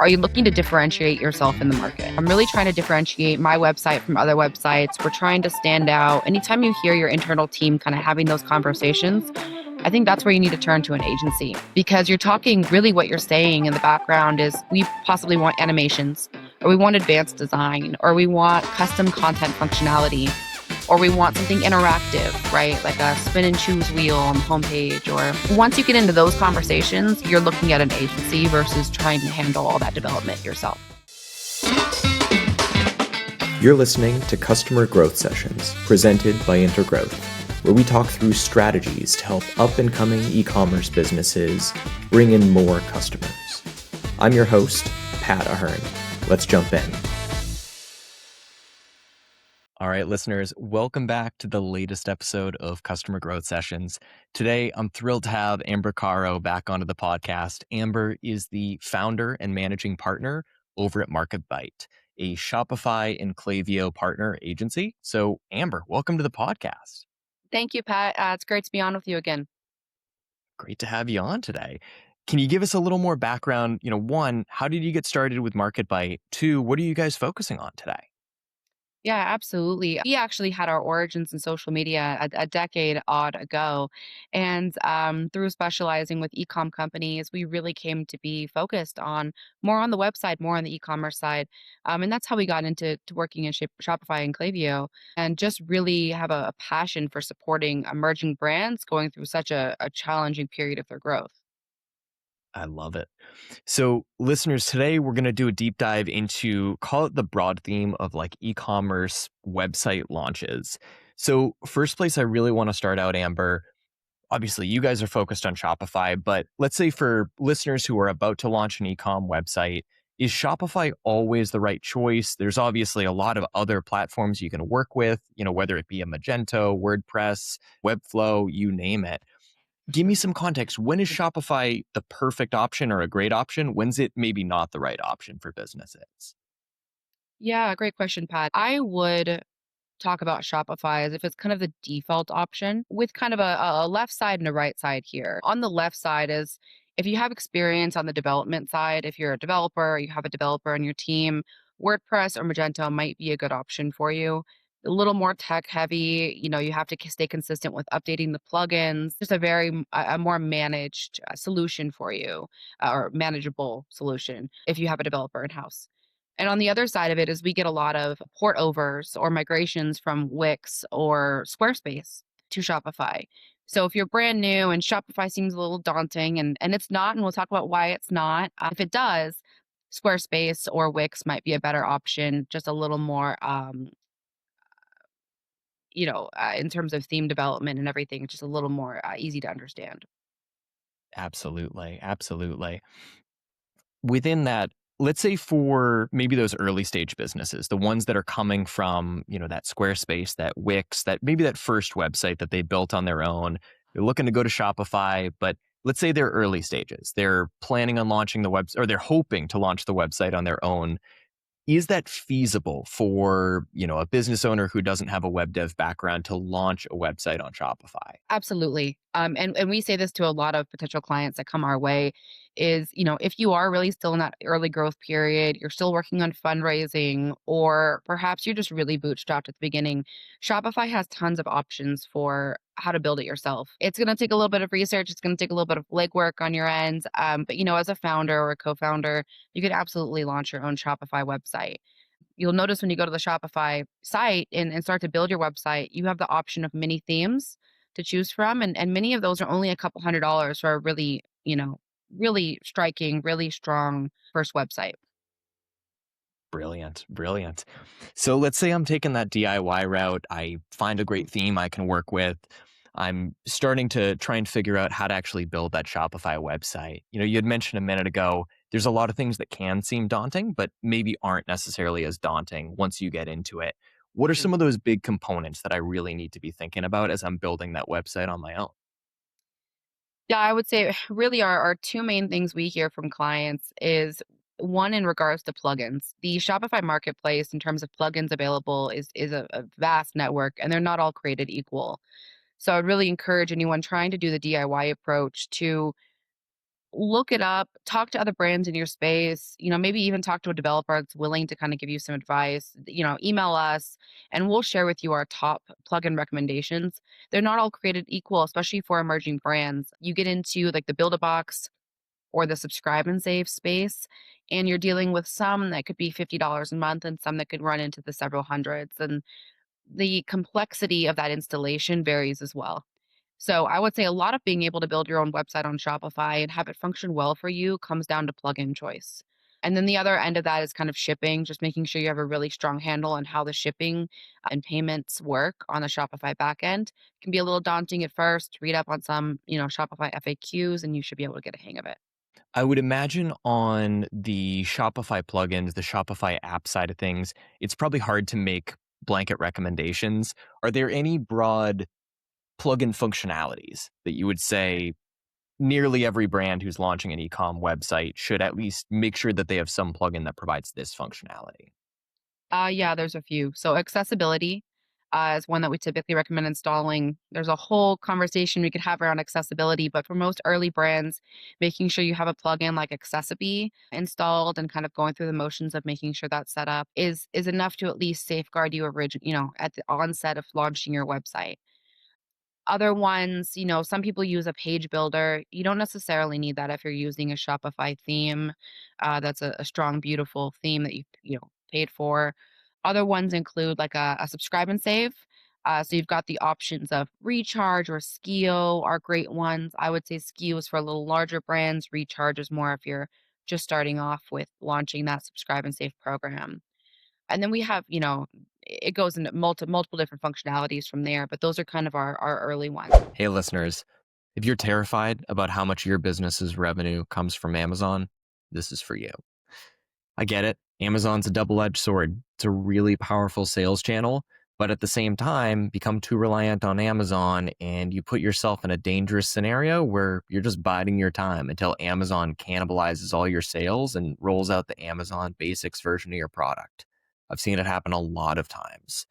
Are you looking to differentiate yourself in the market? I'm really trying to differentiate my website from other websites. We're trying to stand out. Anytime you hear your internal team kind of having those conversations, I think that's where you need to turn to an agency, because you're talking, really what you're saying in the background is we possibly want animations, or we want advanced design, or we want custom content functionality, or we want something interactive, right? Like a spin and choose wheel on the homepage. Or once you get into those conversations, you're looking at an agency versus trying to handle all that development yourself. You're listening to Customer Growth Sessions, presented by Intergrowth, where we talk through strategies to help up-and-coming e-commerce businesses bring in more customers. I'm your host, Pat Ahern. Let's jump in. All right, listeners, welcome back to the latest episode of Customer Growth Sessions. Today, I'm thrilled to have Amber Caro back onto the podcast. Amber is the founder and managing partner over at Marketbite, a Shopify and Klaviyo partner agency. So, Amber, welcome to the podcast. Thank you, Pat. It's great to be on with you again. Great to have you on today. Can you give us a little more background? One, how did you get started with Marketbite? Two, what are you guys focusing on today? Yeah, absolutely. We actually had our origins in social media a decade odd ago. And through specializing with e-com companies, we really came to be focused on more on the website, more on the e-commerce side. And that's how we got into working in Shopify and Klaviyo, and just really have a passion for supporting emerging brands going through such a challenging period of their growth. I love it. So, listeners, today we're going to do a deep dive into, call it the broad theme of like e-commerce website launches. So, first place I really want to start out, Amber, obviously you guys are focused on Shopify, but let's say for listeners who are about to launch an e-com website, is Shopify always the right choice? There's obviously a lot of other platforms you can work with, whether it be a Magento, WordPress, Webflow, you name it. Give me some context. When is Shopify the perfect option or a great option? When's it maybe not the right option for businesses? Yeah, great question, Pat. I would talk about Shopify as if it's kind of the default option, with kind of a left side and a right side here. On the left side is if you have experience on the development side, if you're a developer, you have a developer on your team, WordPress or Magento might be a good option for you. A little more tech heavy, you have to stay consistent with updating the plugins. Just a more managed solution for you, or manageable solution if you have a developer in house. And on the other side of it is we get a lot of port overs or migrations from Wix or Squarespace to Shopify. So if you're brand new and Shopify seems a little daunting, and it's not, and we'll talk about why it's not. If it does, Squarespace or Wix might be a better option, just a little more, in terms of theme development and everything, just a little more easy to understand. Absolutely. Absolutely. Within that, let's say for maybe those early stage businesses, the ones that are coming from, that Squarespace, that Wix, that maybe that first website that they built on their own, they're looking to go to Shopify, but let's say they're early stages. They're planning on launching the website, or they're hoping to launch the website on their own. Is that feasible for, a business owner who doesn't have a web dev background to launch a website on Shopify? Absolutely. And we say this to a lot of potential clients that come our way is, if you are really still in that early growth period, you're still working on fundraising, or perhaps you're just really bootstrapped at the beginning, Shopify has tons of options for how to build it yourself. It's going to take a little bit of research. It's going to take a little bit of legwork on your end. But, as a founder or a co-founder, you could absolutely launch your own Shopify website. You'll notice when you go to the Shopify site and start to build your website, you have the option of many themes to choose from. And many of those are only a couple $100 for a really, really striking, really strong first website. Brilliant. Brilliant. So let's say I'm taking that DIY route. I find a great theme I can work with. I'm starting to try and figure out how to actually build that Shopify website. You had mentioned a minute ago, there's a lot of things that can seem daunting, but maybe aren't necessarily as daunting once you get into it. What are some of those big components that I really need to be thinking about as I'm building that website on my own? Yeah, I would say really our two main things we hear from clients is one in regards to plugins. The Shopify marketplace, in terms of plugins available, is a vast network, and they're not all created equal. So I'd really encourage anyone trying to do the DIY approach to look it up, talk to other brands in your space, maybe even talk to a developer that's willing to kind of give you some advice, email us and we'll share with you our top plugin recommendations. They're not all created equal, especially for emerging brands. You get into like the build a box or the subscribe and save space, and you're dealing with some that could be $50 a month and some that could run into the several hundreds. And the complexity of that installation varies as well. So I would say a lot of being able to build your own website on Shopify and have it function well for you comes down to plugin choice. And then the other end of that is kind of shipping, just making sure you have a really strong handle on how the shipping and payments work on the Shopify backend. It can be a little daunting at first. Read up on some, Shopify FAQs and you should be able to get a hang of it. I would imagine on the Shopify plugins, the Shopify app side of things, it's probably hard to make blanket recommendations. Are there any broad plugin functionalities that you would say nearly every brand who's launching an e-com website should at least make sure that they have some plugin that provides this functionality? Yeah, there's a few. So accessibility is one that we typically recommend installing. There's a whole conversation we could have around accessibility, but for most early brands, making sure you have a plugin like Accessibility installed and kind of going through the motions of making sure that's set up is enough to at least safeguard you at the onset of launching your website. Other ones, some people use a page builder. You don't necessarily need that if you're using a Shopify theme. That's a strong, beautiful theme that you paid for. Other ones include like a subscribe and save. So you've got the options of recharge or SKIO are great ones. I would say SKIO is for a little larger brands. Recharge is more if you're just starting off with launching that subscribe and save program. And then we have, it goes into multiple different functionalities from there, but those are kind of our early ones. Hey, listeners, if you're terrified about how much your business's revenue comes from Amazon, this is for you. I get it. Amazon's a double-edged sword. It's a really powerful sales channel, but at the same time, become too reliant on Amazon and you put yourself in a dangerous scenario where you're just biding your time until Amazon cannibalizes all your sales and rolls out the Amazon Basics version of your product. I've seen it happen a lot of times.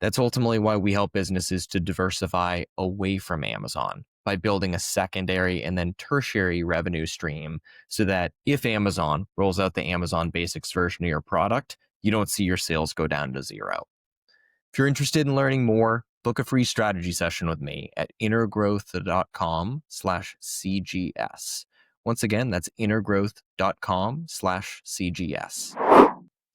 That's ultimately why we help businesses to diversify away from Amazon by building a secondary and then tertiary revenue stream so that if Amazon rolls out the Amazon Basics version of your product, you don't see your sales go down to zero. If you're interested in learning more, book a free strategy session with me at intergrowth.com/CGS. Once again, that's intergrowth.com/CGS.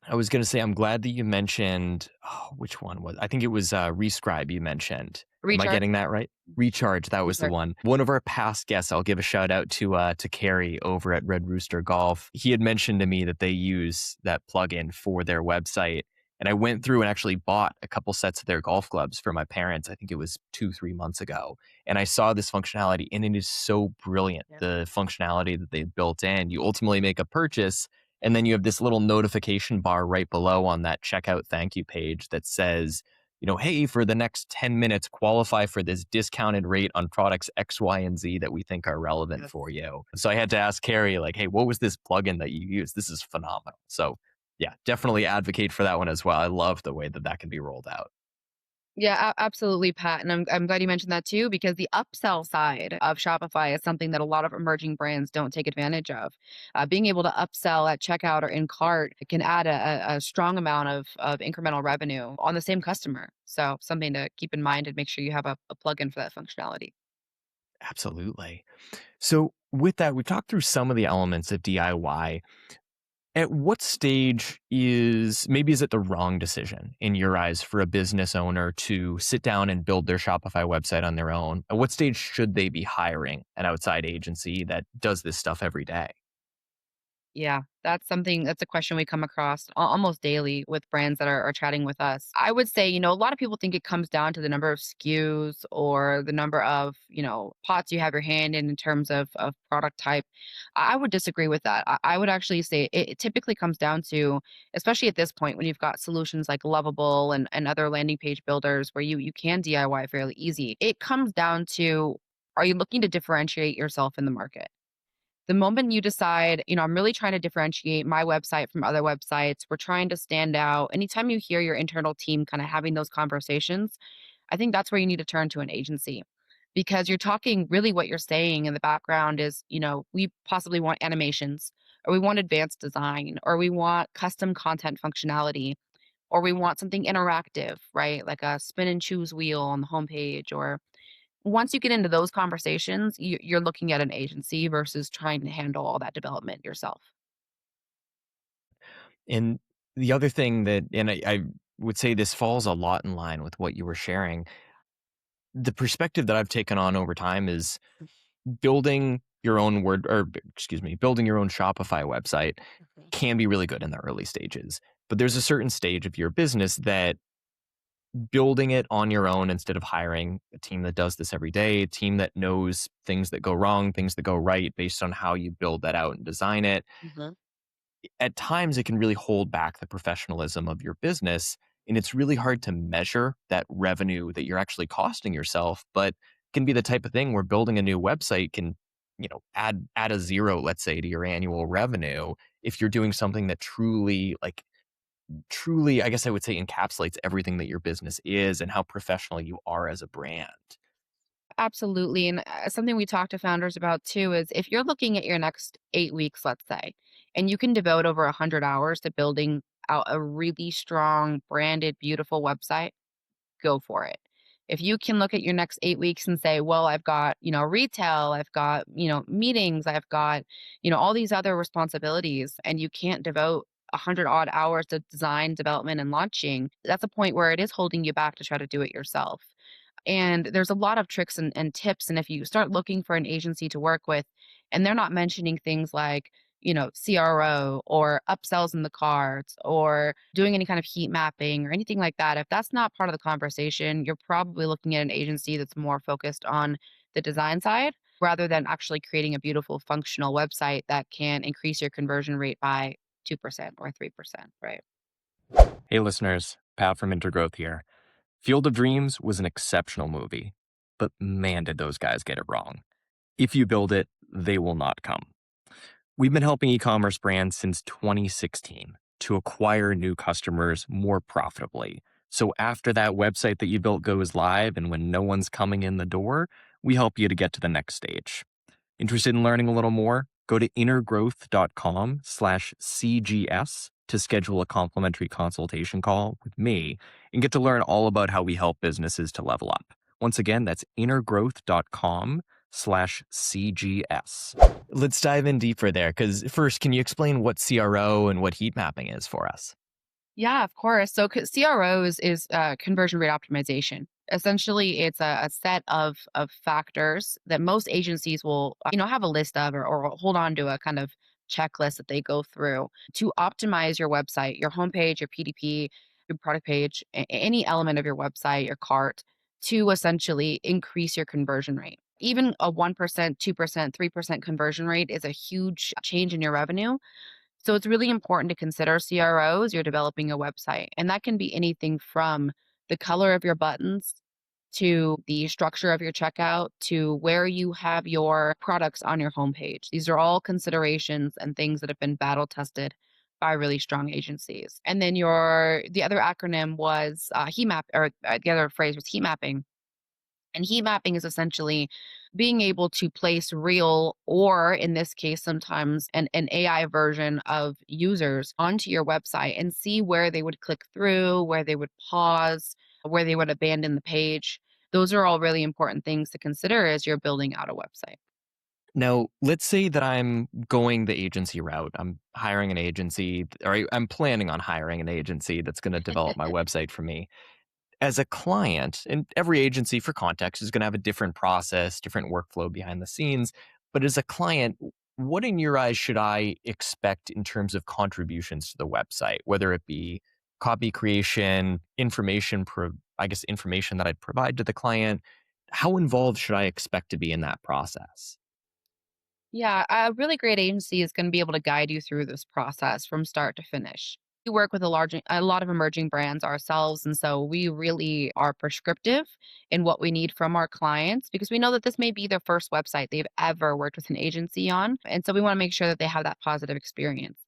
I was going to say, I'm glad that you mentioned, which one was, I think it was Rescribe you mentioned. Am I Recharge. getting that right? Recharge, that was the Recharge. one. One of our past guests, I'll give a shout out to Carrie over at Red Rooster Golf. He had mentioned to me that they use that plugin for their website. And I went through and actually bought a couple sets of their golf clubs for my parents. I think it was 2-3 months ago. And I saw this functionality and it is so brilliant. Yeah. The functionality that they built in, you ultimately make a purchase and then you have this little notification bar right below on that checkout thank you page that says, hey, for the next 10 minutes, qualify for this discounted rate on products X, Y, and Z that we think are relevant for you. So I had to ask Carrie, like, hey, what was this plugin that you used? This is phenomenal. So yeah, definitely advocate for that one as well. I love the way that can be rolled out. Yeah, absolutely, Pat. And I'm glad you mentioned that too, because the upsell side of Shopify is something that a lot of emerging brands don't take advantage of. Being able to upsell at checkout or in cart can add a strong amount of incremental revenue on the same customer. So something to keep in mind and make sure you have a plugin for that functionality. Absolutely. So with that, we've talked through some of the elements of DIY. At what stage is it the wrong decision in your eyes for a business owner to sit down and build their Shopify website on their own? At what stage should they be hiring an outside agency that does this stuff every day? Yeah, that's a question we come across almost daily with brands that are chatting with us. I would say, a lot of people think it comes down to the number of SKUs or the number of, pots you have your hand in terms of product type. I would disagree with that. I would actually say it typically comes down to, especially at this point when you've got solutions like Lovable and other landing page builders where you can DIY fairly easy. It comes down to, are you looking to differentiate yourself in the market? The moment you decide, I'm really trying to differentiate my website from other websites, we're trying to stand out. Anytime you hear your internal team kind of having those conversations, I think that's where you need to turn to an agency. because you're talking really what you're saying in the background is, we possibly want animations, or we want advanced design, or we want custom content functionality, or we want something interactive, right? Like a spin and choose wheel on the homepage. Or once you get into those conversations, you're looking at an agency versus trying to handle all that development yourself. And the other thing that, and I would say this falls a lot in line with what you were sharing. The perspective that I've taken on over time is building your own building your own Shopify website Mhm. can be really good in the early stages. But there's a certain stage of your business that building it on your own instead of hiring a team that does this every day, a team that knows things that go wrong, things that go right based on how you build that out and design it. Mhm. At times, it can really hold back the professionalism of your business. And it's really hard to measure that revenue that you're actually costing yourself, but can be the type of thing where building a new website can, add a zero, let's say, to your annual revenue if you're doing something that truly, I guess I would say, encapsulates everything that your business is and how professional you are as a brand. Absolutely. And something we talk to founders about too is if you're looking at your next 8 weeks, let's say, and you can devote over 100 hours to building out a really strong, branded, beautiful website, go for it. If you can look at your next 8 weeks and say, well, I've got, retail, I've got, meetings, I've got, all these other responsibilities, and you can't devote 100 odd hours to design, development, and launching, that's a point where it is holding you back to try to do it yourself. And there's a lot of tricks and tips. And if you start looking for an agency to work with, and they're not mentioning things like, CRO or upsells in the cards or doing any kind of heat mapping or anything like that, if that's not part of the conversation, you're probably looking at an agency that's more focused on the design side rather than actually creating a beautiful functional website that can increase your conversion rate by 2% or 3%, right? Hey, listeners, Pat from Intergrowth here. Field of Dreams was an exceptional movie, but man, did those guys get it wrong. If you build it, they will not come. We've been helping e-commerce brands since 2016 to acquire new customers more profitably. So after that website that you built goes live and when no one's coming in the door, we help you to get to the next stage. Interested in learning a little more? Go to innergrowth.com/CGS to schedule a complimentary consultation call with me and get to learn all about how we help businesses to level up. Once again, that's innergrowth.com/CGS. Let's dive in deeper there because first, can you explain what CRO and what heat mapping is for us? Yeah, of course. So CRO is conversion rate optimization. Essentially, it's a set of factors that most agencies will, have a list of or hold on to a kind of checklist that they go through to optimize your website, your homepage, your PDP, your product page, any element of your website, your cart, to essentially increase your conversion rate. Even a 1%, 2%, 3% conversion rate is a huge change in your revenue. So it's really important to consider CROs. You're developing a website, and that can be anything from the color of your buttons to the structure of your checkout to where you have your products on your homepage. These are all considerations and things that have been battle tested by really strong agencies. And then the other acronym was heat map, or the other phrase was heat mapping. And heat mapping is essentially being able to place real, or in this case, sometimes an AI version of users onto your website and see where they would click through, where they would pause, where they would abandon the page. Those are all really important things to consider as you're building out a website. Now, let's say that I'm going the agency route. I'm hiring an agency, or I'm planning on hiring an agency that's going to develop my website for me. As a client, and every agency for context is going to have a different process, different workflow behind the scenes. But as a client, what in your eyes should I expect in terms of contributions to the website, whether it be copy creation, information that I'd provide to the client? How involved should I expect to be in that process? Yeah, a really great agency is going to be able to guide you through this process from start to finish. We work with a lot of emerging brands ourselves, and so we really are prescriptive in what we need from our clients because we know that this may be their first website they've ever worked with an agency on, and so we want to make sure that they have that positive experience.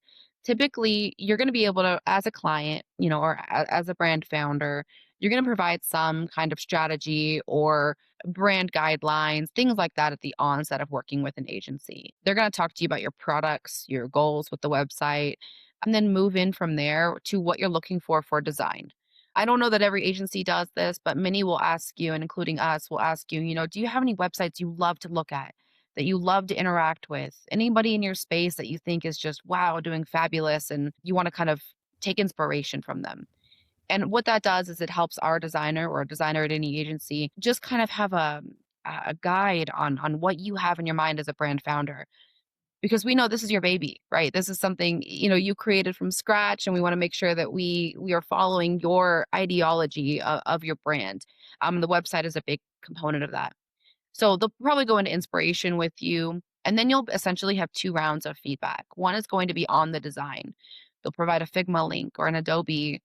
Typically, you're going to be able to, as a client, or as a brand founder, you're going to provide some kind of strategy or brand guidelines, things like that at the onset of working with an agency. They're going to talk to you about your products, your goals with the website, and then move in from there to what you're looking for design. I don't know that every agency does this, but many will ask you, and including us, will ask you, do you have any websites you love to look at, that you love to interact with? Anybody in your space that you think is just, wow, doing fabulous, and you want to kind of take inspiration from them? And what that does is it helps our designer or a designer at any agency just kind of have a guide on what you have in your mind as a brand founder, because we know this is your baby, right? This is something, you created from scratch, and we want to make sure that we are following your ideology of your brand. The website is a big component of that. So they'll probably go into inspiration with you, and then you'll essentially have 2 rounds of feedback. One is going to be on the design. They'll provide a Figma link or an Adobe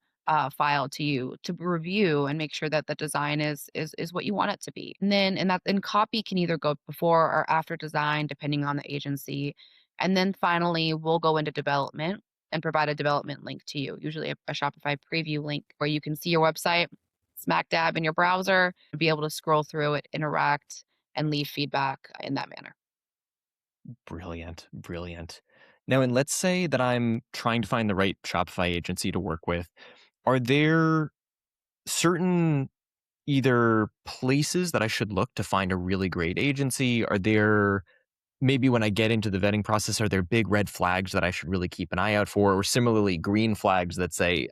file to you to review and make sure that the design is what you want it to be. And then and copy can either go before or after design, depending on the agency. And then finally, we'll go into development and provide a development link to you, usually a Shopify preview link where you can see your website smack dab in your browser and be able to scroll through it, interact, and leave feedback in that manner. Brilliant. Brilliant. Now, and let's say that I'm trying to find the right Shopify agency to work with. Are there certain either places that I should look to find a really great agency? Are there maybe when I get into the vetting process, are there big red flags that I should really keep an eye out for? Or similarly, green flags that say,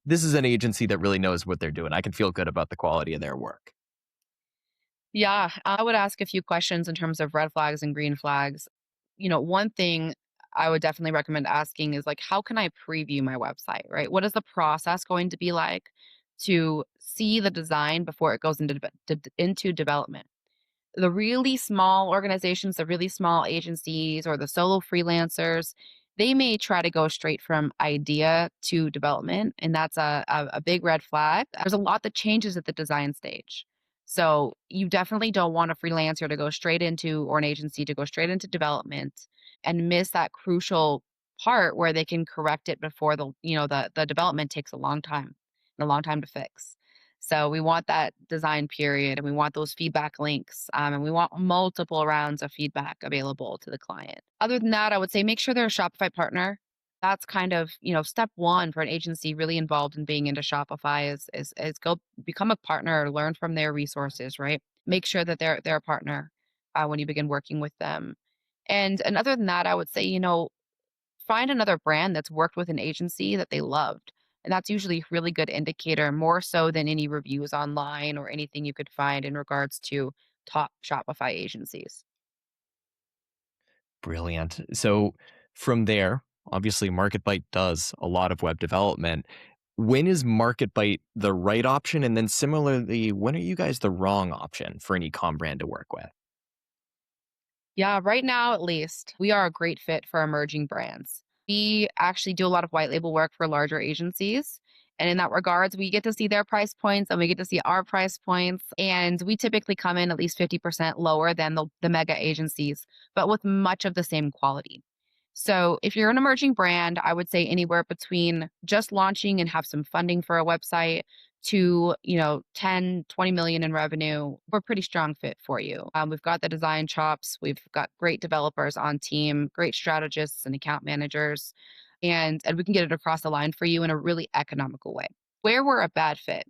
this is an agency that really knows what they're doing. I can feel good about the quality of their work. Yeah, I would ask a few questions in terms of red flags and green flags. One thing I would definitely recommend asking is like, how can I preview my website, right? What is the process going to be like to see the design before it goes into development? The really small organizations, the really small agencies, or the solo freelancers, they may try to go straight from idea to development, and that's a big red flag. There's a lot that changes at the design stage. So you definitely don't want a freelancer to go straight into, or an agency to go straight into development and miss that crucial part where they can correct it before the development takes a long time to fix. So we want that design period, and we want those feedback links, and we want multiple rounds of feedback available to the client. Other than that, I would say make sure they're a Shopify partner. That's kind of, step one for an agency really involved in being into Shopify is go become a partner, learn from their resources, right? Make sure that they're a partner when you begin working with them. And other than that, I would say, find another brand that's worked with an agency that they loved. And that's usually a really good indicator, more so than any reviews online or anything you could find in regards to top Shopify agencies. Brilliant. So from there, obviously, Marketbite does a lot of web development. When is Marketbite the right option? And then similarly, when are you guys the wrong option for an e-com brand to work with? Yeah, right now at least, we are a great fit for emerging brands. We actually do a lot of white label work for larger agencies. And in that regards, we get to see their price points and we get to see our price points. And we typically come in at least 50% lower than the mega agencies, but with much of the same quality. So if you're an emerging brand, I would say anywhere between just launching and have some funding for a website to, 10, 20 million in revenue, we're a pretty strong fit for you. We've got the design chops. We've got great developers on team, great strategists and account managers, and we can get it across the line for you in a really economical way. Where we're a bad fit,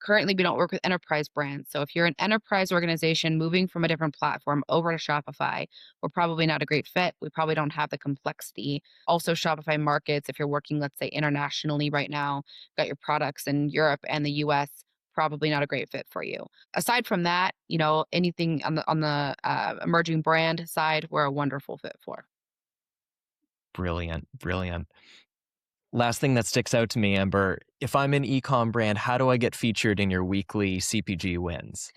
currently, we don't work with enterprise brands. So if you're an enterprise organization moving from a different platform over to Shopify, we're probably not a great fit. We probably don't have the complexity. Also, Shopify markets, if you're working, let's say, internationally right now, got your products in Europe and the US, probably not a great fit for you. Aside from that, anything on the emerging brand side, we're a wonderful fit for. Brilliant. Brilliant. Last thing that sticks out to me, Amber, if I'm an e-com brand, how do I get featured in your weekly CPG wins?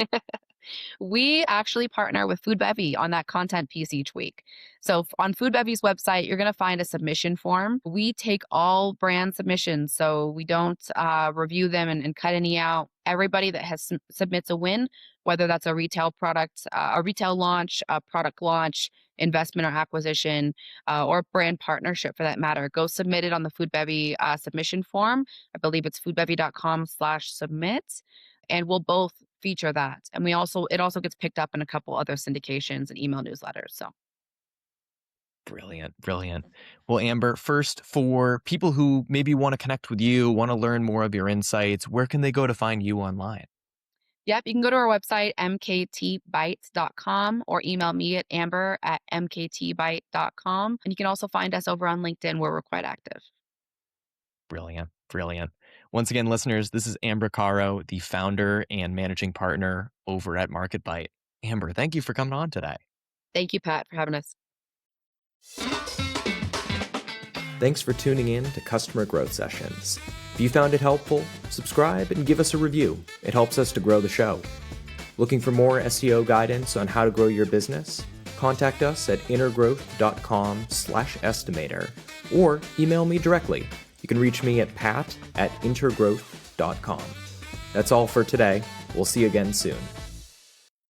We actually partner with Foodbevy on that content piece each week. So on Foodbevy's website, you're going to find a submission form. We take all brand submissions, so we don't review them and cut any out. Everybody that has submits a win, whether that's a retail product, a retail launch, a product launch, investment or acquisition, or brand partnership for that matter, go submit it on the Foodbevy submission form. I believe it's foodbevy.com/submit, and we'll both feature that. And it also gets picked up in a couple other syndications and email newsletters. So Brilliant, brilliant. Well, Amber, first, for people who maybe want to connect with you, want to learn more of your insights, where can they go to find you online? yep, you can go to our website, mktbites.com, or email me at amber@mktbite.com. And you can also find us over on LinkedIn, where we're quite active. Brilliant, brilliant. Once again, listeners, this is Amber Caro, the founder and managing partner over at Marketbite. Amber, thank you for coming on today. Thank you, Pat, for having us. Thanks for tuning in to Customer Growth Sessions. If you found it helpful, subscribe and give us a review. It helps us to grow the show. Looking for more SEO guidance on how to grow your business? Contact us at intergrowth.com/estimator or email me directly. You can reach me at pat@intergrowth.com. That's all for today. We'll see you again soon.